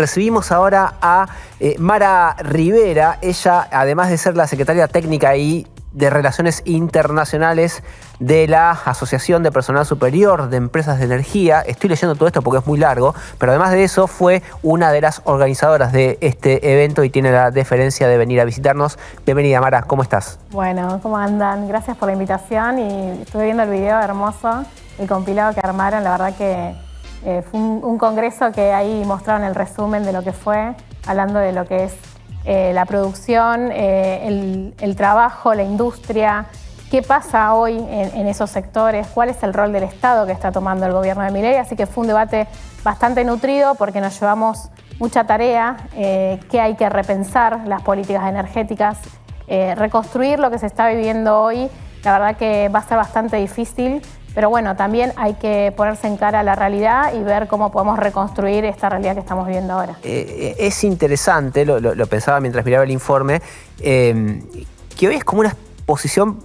recibimos ahora a Mara Rivera. Ella, además de ser la secretaria técnica y de Relaciones Internacionales de la Asociación de Personal Superior de Empresas de Energía. Estoy leyendo todo esto porque es muy largo, pero además de eso fue una de las organizadoras de este evento y tiene la deferencia de venir a visitarnos. Bienvenida, Mara, ¿cómo estás? Bueno, ¿cómo andan? Gracias por la invitación y estuve viendo el video hermoso, el compilado que armaron. La verdad que fue un congreso que ahí mostraron el resumen de lo que fue, hablando de lo que es la producción, el trabajo, la industria, qué pasa hoy en esos sectores, cuál es el rol del Estado que está tomando el gobierno de Milei. Así que fue un debate bastante nutrido porque nos llevamos mucha tarea, que hay que repensar las políticas energéticas, reconstruir lo que se está viviendo hoy. La verdad que va a ser bastante difícil, pero bueno, también hay que ponerse en cara a la realidad y ver cómo podemos reconstruir esta realidad que estamos viviendo ahora. Es interesante, lo pensaba mientras miraba el informe, que hoy es como una posición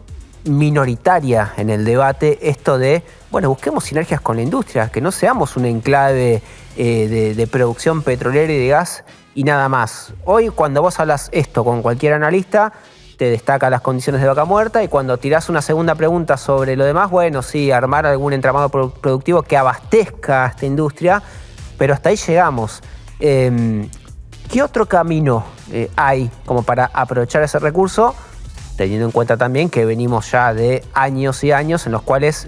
minoritaria en el debate esto de, bueno, busquemos sinergias con la industria, que no seamos un enclave de producción petrolera y de gas y nada más. Hoy cuando vos hablas esto con cualquier analista, te destaca las condiciones de Vaca Muerta y cuando tirás una segunda pregunta sobre lo demás, bueno, sí, armar algún entramado productivo que abastezca a esta industria, pero hasta ahí llegamos. ¿Qué otro camino hay como para aprovechar ese recurso? Teniendo en cuenta también que venimos ya de años y años en los cuales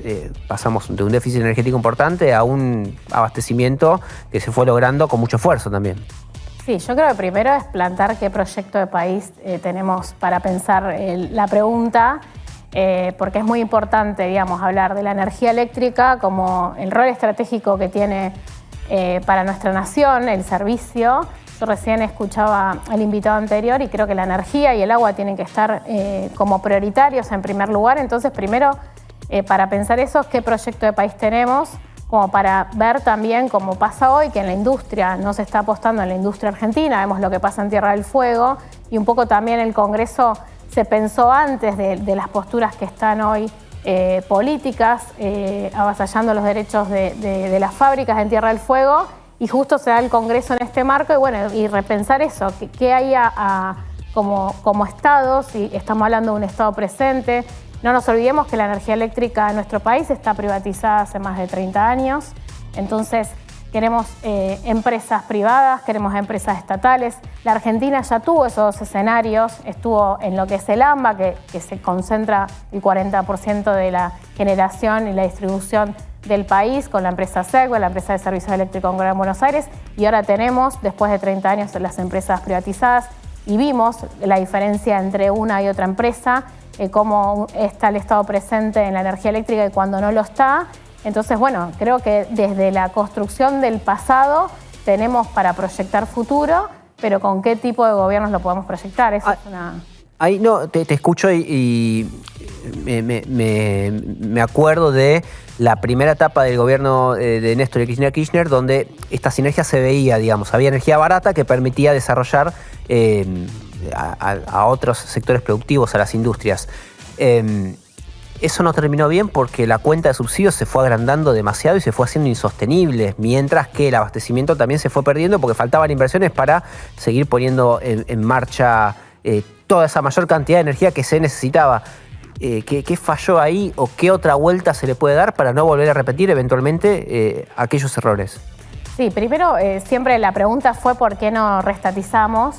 pasamos de un déficit energético importante a un abastecimiento que se fue logrando con mucho esfuerzo también. Sí, yo creo que primero es plantar qué proyecto de país tenemos para pensar la pregunta, porque es muy importante, digamos, hablar de la energía eléctrica como el rol estratégico que tiene para nuestra nación, el servicio. Yo recién escuchaba al invitado anterior y creo que la energía y el agua tienen que estar como prioritarios en primer lugar. Entonces, primero, para pensar eso, qué proyecto de país tenemos, como para ver también cómo pasa hoy, que en la industria no se está apostando en la industria argentina, vemos lo que pasa en Tierra del Fuego, y un poco también el Congreso se pensó antes de las posturas que están hoy políticas, avasallando los derechos de las fábricas en Tierra del Fuego, y justo se da el Congreso en este marco, y bueno, y repensar eso, qué hay como Estado, si estamos hablando de un Estado presente. No nos olvidemos que la energía eléctrica en nuestro país está privatizada hace más de 30 años, entonces queremos empresas privadas, queremos empresas estatales. La Argentina ya tuvo esos dos escenarios, estuvo en lo que es el AMBA, que se concentra el 40% de la generación y la distribución del país, con la empresa SEGUE, la empresa de servicios eléctricos en Gran Buenos Aires, y ahora tenemos, después de 30 años, las empresas privatizadas, y vimos la diferencia entre una y otra empresa, cómo está el Estado presente en la energía eléctrica y cuando no lo está. Entonces, bueno, creo que desde la construcción del pasado tenemos para proyectar futuro, pero con qué tipo de gobiernos lo podemos proyectar. Eso es una... Ahí no, te escucho y me acuerdo de la primera etapa del gobierno de Néstor Kirchner, donde esta sinergia se veía, digamos, había energía barata que permitía desarrollar a otros sectores productivos, a las industrias. Eso no terminó bien porque la cuenta de subsidios se fue agrandando demasiado y se fue haciendo insostenible, mientras que el abastecimiento también se fue perdiendo porque faltaban inversiones para seguir poniendo en marcha toda esa mayor cantidad de energía que se necesitaba. ¿Qué falló ahí o qué otra vuelta se le puede dar para no volver a repetir eventualmente aquellos errores? Sí, primero siempre la pregunta fue por qué no reestatizamos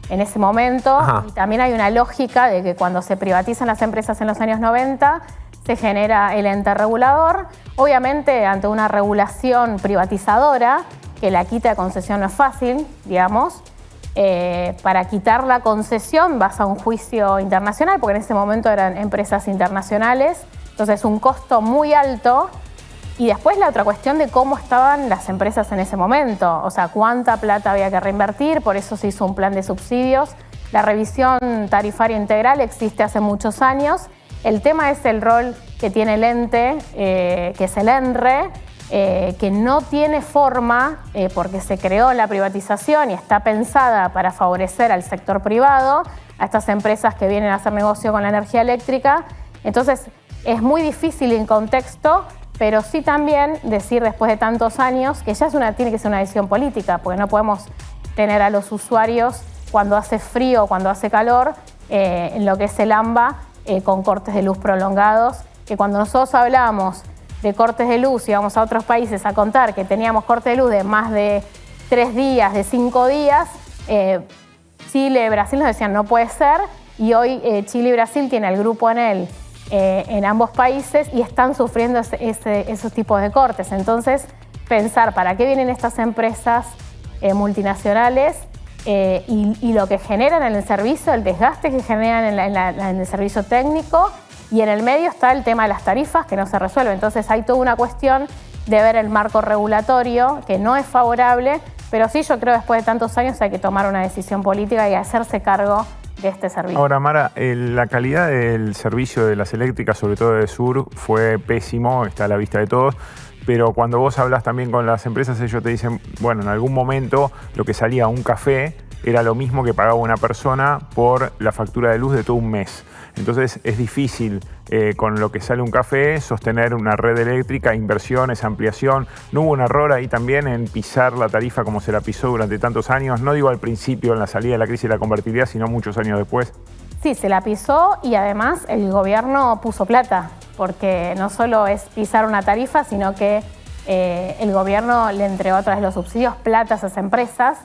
en ese momento. Ajá. Y también hay una lógica de que cuando se privatizan las empresas en los años 90 se genera el ente regulador. Obviamente ante una regulación privatizadora, que la quita de concesión no es fácil, digamos. Para quitar la concesión vas a un juicio internacional, porque en ese momento eran empresas internacionales, entonces un costo muy alto. Y después la otra cuestión de cómo estaban las empresas en ese momento, o sea, cuánta plata había que reinvertir, por eso se hizo un plan de subsidios. La revisión tarifaria integral existe hace muchos años. El tema es el rol que tiene el ente, que es el ENRE, que no tiene forma, porque se creó la privatización y está pensada para favorecer al sector privado, a estas empresas que vienen a hacer negocio con la energía eléctrica. Entonces, es muy difícil en contexto, pero sí también decir después de tantos años que ya tiene que ser una decisión política, porque no podemos tener a los usuarios cuando hace frío o cuando hace calor, en lo que es el AMBA, con cortes de luz prolongados, que cuando nosotros hablamos de cortes de luz y vamos a otros países a contar que teníamos cortes de luz de más de 3 días, de 5 días, Chile, Brasil nos decían no puede ser, y hoy Chile y Brasil tienen el grupo Enel en ambos países y están sufriendo esos tipos de cortes. Entonces, pensar para qué vienen estas empresas multinacionales y lo que generan en el servicio, el desgaste que generan en el servicio técnico, y en el medio está el tema de las tarifas que no se resuelve. Entonces hay toda una cuestión de ver el marco regulatorio que no es favorable, pero sí yo creo que después de tantos años hay que tomar una decisión política y hacerse cargo de este servicio. Ahora, Mara, la calidad del servicio de las eléctricas, sobre todo de Sur, fue pésimo, está a la vista de todos. Pero cuando vos hablas también con las empresas, ellos te dicen, bueno, en algún momento lo que salía un café era lo mismo que pagaba una persona por la factura de luz de todo un mes. Entonces es difícil con lo que sale un café sostener una red eléctrica, inversiones, ampliación. ¿No hubo un error ahí también en pisar la tarifa como se la pisó durante tantos años? No digo al principio en la salida de la crisis de la convertibilidad, sino muchos años después. Sí, se la pisó y además el gobierno puso plata, porque no solo es pisar una tarifa, sino que el gobierno le entregó a través de los subsidios plata a esas empresas.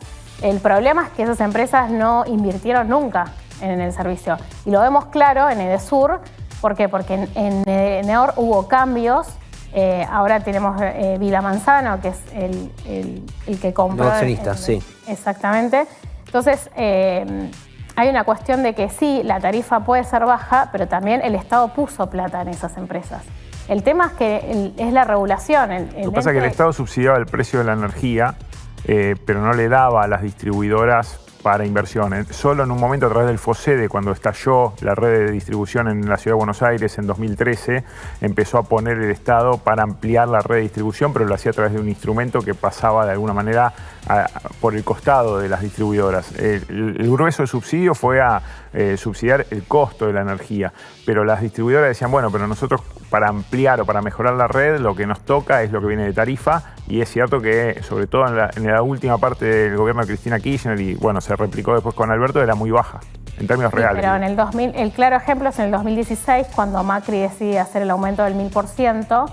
El problema es que esas empresas no invirtieron nunca en el servicio. Y lo vemos claro en Edesur. ¿Por qué? Porque en Edenor hubo cambios. Ahora tenemos Vila Manzano, que es el que compró. El accionista, sí. Exactamente. Entonces, hay una cuestión de que sí, la tarifa puede ser baja, pero también el Estado puso plata en esas empresas. El tema es que es la regulación. Lo que pasa es que el Estado subsidiaba el precio de la energía, pero no le daba a las distribuidoras para inversiones. Solo en un momento a través del FOSEDE, cuando estalló la red de distribución en la Ciudad de Buenos Aires en 2013, empezó a poner el Estado para ampliar la red de distribución, pero lo hacía a través de un instrumento que pasaba de alguna manera por el costado de las distribuidoras. El grueso del subsidio fue a subsidiar el costo de la energía, pero las distribuidoras decían, bueno, pero nosotros para ampliar o para mejorar la red lo que nos toca es lo que viene de tarifa, y es cierto que sobre todo en la última parte del gobierno de Cristina Kirchner, y bueno, se replicó después con Alberto, era muy baja en términos reales. Pero en el 2000, el claro ejemplo es en el 2016, cuando Macri decide hacer el aumento del 1000%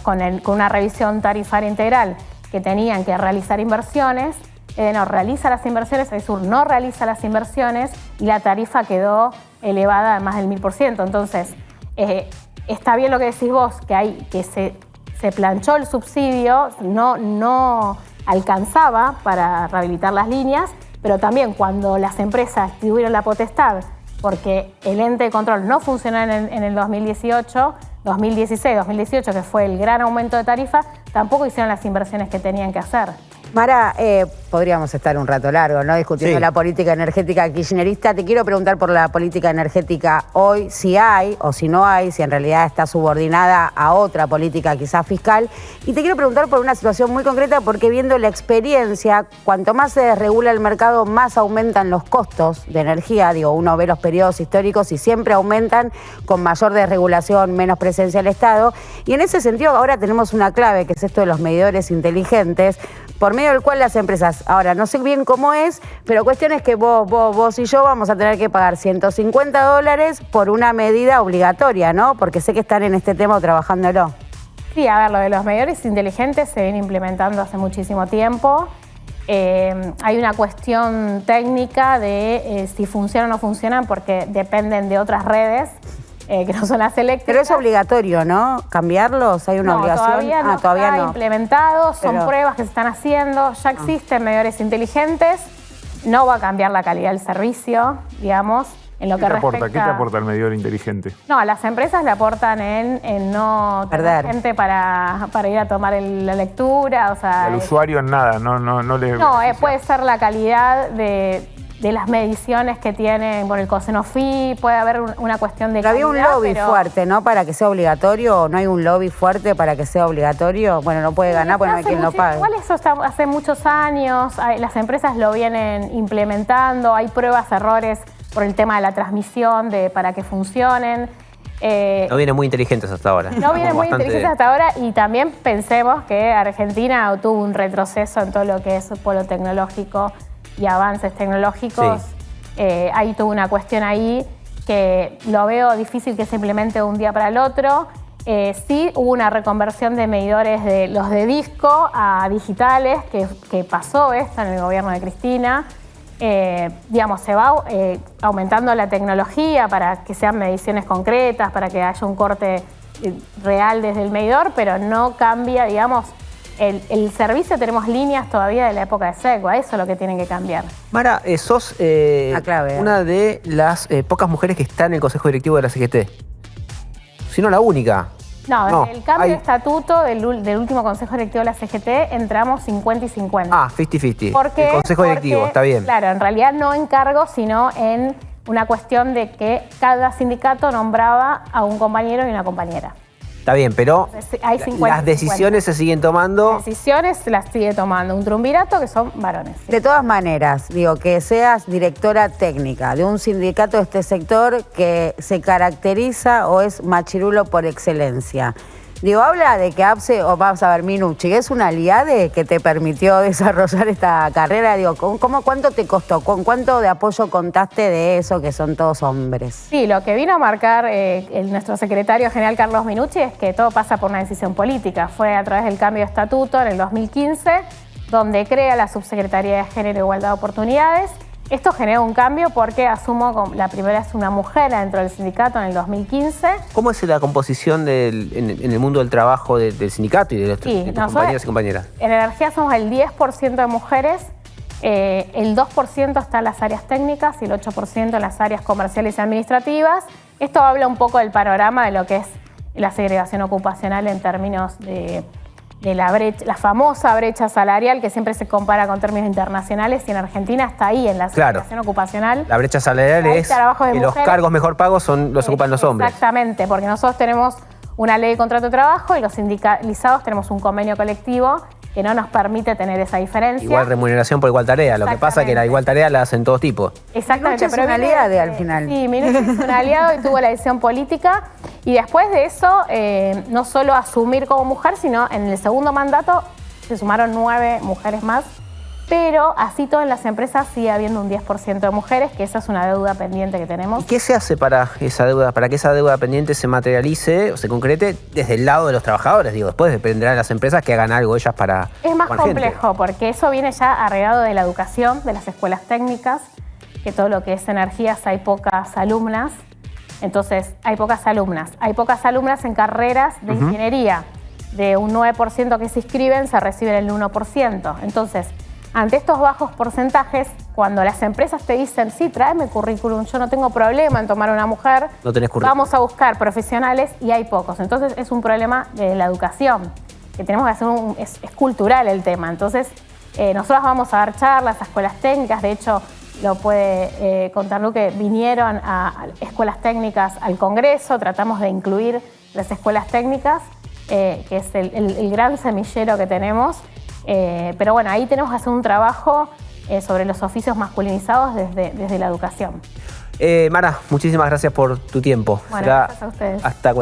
con una revisión tarifaria integral, que tenían que realizar inversiones. Edenor realiza las inversiones, Edesur no realiza las inversiones y la tarifa quedó elevada a más del 1000%. Entonces, está bien lo que decís vos, que se planchó el subsidio, no alcanzaba para rehabilitar las líneas, pero también cuando las empresas tuvieron la potestad, porque el ente de control no funcionó en el 2018, 2016, 2018, que fue el gran aumento de tarifa, tampoco hicieron las inversiones que tenían que hacer. Mara, podríamos estar un rato largo, ¿no? Discutiendo la política energética kirchnerista. Te quiero preguntar por la política energética hoy, si hay o si no hay, si en realidad está subordinada a otra política quizás fiscal. Y te quiero preguntar por una situación muy concreta, porque viendo la experiencia, cuanto más se desregula el mercado, más aumentan los costos de energía. Digo, uno ve los periodos históricos y siempre aumentan con mayor desregulación, menos presencia del Estado. Y en ese sentido ahora tenemos una clave, que es esto de los medidores inteligentes, por medio del cual las empresas, ahora no sé bien cómo es, pero cuestión es que vos y yo vamos a tener que pagar $150 por una medida obligatoria, ¿no? Porque sé que están en este tema trabajándolo. Sí, a ver, lo de los medidores inteligentes se viene implementando hace muchísimo tiempo. Hay una cuestión técnica de si funcionan o no funcionan, porque dependen de otras redes. Que no son las eléctricas. Pero es obligatorio, ¿no? ¿Cambiarlos? ¿Hay una obligación? Todavía no está implementado, son pruebas que se están haciendo, ya existen medidores inteligentes, no va a cambiar la calidad del servicio, digamos, en lo que respecta... ¿Qué te aporta el medidor inteligente? No, a las empresas le aportan en no tener gente para ir a tomar la lectura, o sea... Al usuario en nada, no le... No, puede ser la calidad de las mediciones que tienen por el coseno phi, puede haber una cuestión de calidad. Había un lobby fuerte, ¿no? Para que sea obligatorio, ¿o no hay un lobby fuerte para que sea obligatorio? Bueno, no puede ganar porque no hay quien lo pague. Igual eso está hace muchos años, las empresas lo vienen implementando, hay pruebas, errores por el tema de la transmisión, para que funcionen. No vienen muy inteligentes hasta ahora. No vienen muy inteligentes hasta ahora y también pensemos que Argentina tuvo un retroceso en todo lo que es polo tecnológico y avances tecnológicos. Sí. Ahí tuvo una cuestión ahí que lo veo difícil que se implemente de un día para el otro. Sí hubo una reconversión de medidores de los de disco a digitales, que pasó esto en el gobierno de Cristina. Digamos, se va aumentando la tecnología para que sean mediciones concretas, para que haya un corte real desde el medidor, pero no cambia, digamos, el servicio. Tenemos líneas todavía de la época de SECO, eso es lo que tienen que cambiar. Mara, sos una de las pocas mujeres que está en el Consejo Directivo de la CGT. Si no la única. No, el cambio de estatuto del último Consejo Directivo de la CGT entramos 50 y 50. Ah, 50-50. ¿Por qué? El Consejo Directivo, está bien. Claro, en realidad no en cargo, sino en una cuestión de que cada sindicato nombraba a un compañero y una compañera. Está bien, pero hay 50, las decisiones 50. Se siguen tomando. Las decisiones las sigue tomando un triunvirato, que son varones. De todas maneras, digo, que seas directora técnica de un sindicato de este sector que se caracteriza o es machirulo por excelencia. Digo, habla de que APSE, o vamos a ver, Minucci, es una aliade que te permitió desarrollar esta carrera. Digo, ¿cuánto te costó? ¿Con cuánto de apoyo contaste de eso, que son todos hombres? Sí, lo que vino a marcar nuestro secretario general Carlos Minucci es que todo pasa por una decisión política. Fue a través del cambio de estatuto en el 2015, donde crea la Subsecretaría de Género e Igualdad de Oportunidades. Esto generó un cambio porque asumo la primera es una mujer dentro del sindicato en el 2015. ¿Cómo es la composición en el mundo del trabajo del sindicato y de los compañeros y compañeras? En energía somos el 10% de mujeres, el 2% está en las áreas técnicas y el 8% en las áreas comerciales y administrativas. Esto habla un poco del panorama de lo que es la segregación ocupacional en términos de la famosa brecha salarial, que siempre se compara con términos internacionales, y en Argentina está ahí, en la segregación ocupacional. La brecha salarial es que los cargos mejor pagos los ocupan los hombres. Exactamente, porque nosotros tenemos una ley de contrato de trabajo y los sindicalizados tenemos un convenio colectivo que no nos permite tener esa diferencia. Igual remuneración por igual tarea. Lo que pasa es que la igual tarea la hacen todos tipos. Exactamente. Minucci es un aliado al final. Sí, Minucci es un aliado y tuvo la decisión política. Y después de eso, no solo asumir como mujer, sino en el segundo mandato se sumaron 9 mujeres más. Pero así todo en las empresas sigue habiendo un 10% de mujeres, que esa es una deuda pendiente que tenemos. ¿Y qué se hace para esa deuda, para que esa deuda pendiente se materialice o se concrete desde el lado de los trabajadores? Digo, después dependerá de las empresas que hagan algo ellas para... Es más complejo, porque eso viene ya arraigado de la educación, de las escuelas técnicas, que todo lo que es energías hay pocas alumnas. Entonces, hay pocas alumnas. Hay pocas alumnas en carreras de ingeniería. De un 9% que se inscriben, se reciben el 1%. Entonces, ante estos bajos porcentajes, cuando las empresas te dicen, sí, tráeme currículum, yo no tengo problema en tomar una mujer, no tenés currículum. Vamos a buscar profesionales y hay pocos. Entonces, es un problema de la educación, que tenemos que hacer es cultural el tema. Entonces, nosotros vamos a dar charlas a escuelas técnicas. De hecho, lo puede contar Luque, vinieron a escuelas técnicas al Congreso, tratamos de incluir las escuelas técnicas, que es el gran semillero que tenemos. Pero bueno, ahí tenemos que hacer un trabajo sobre los oficios masculinizados desde la educación. Mara, muchísimas gracias por tu tiempo. Bueno, gracias a ustedes. Hasta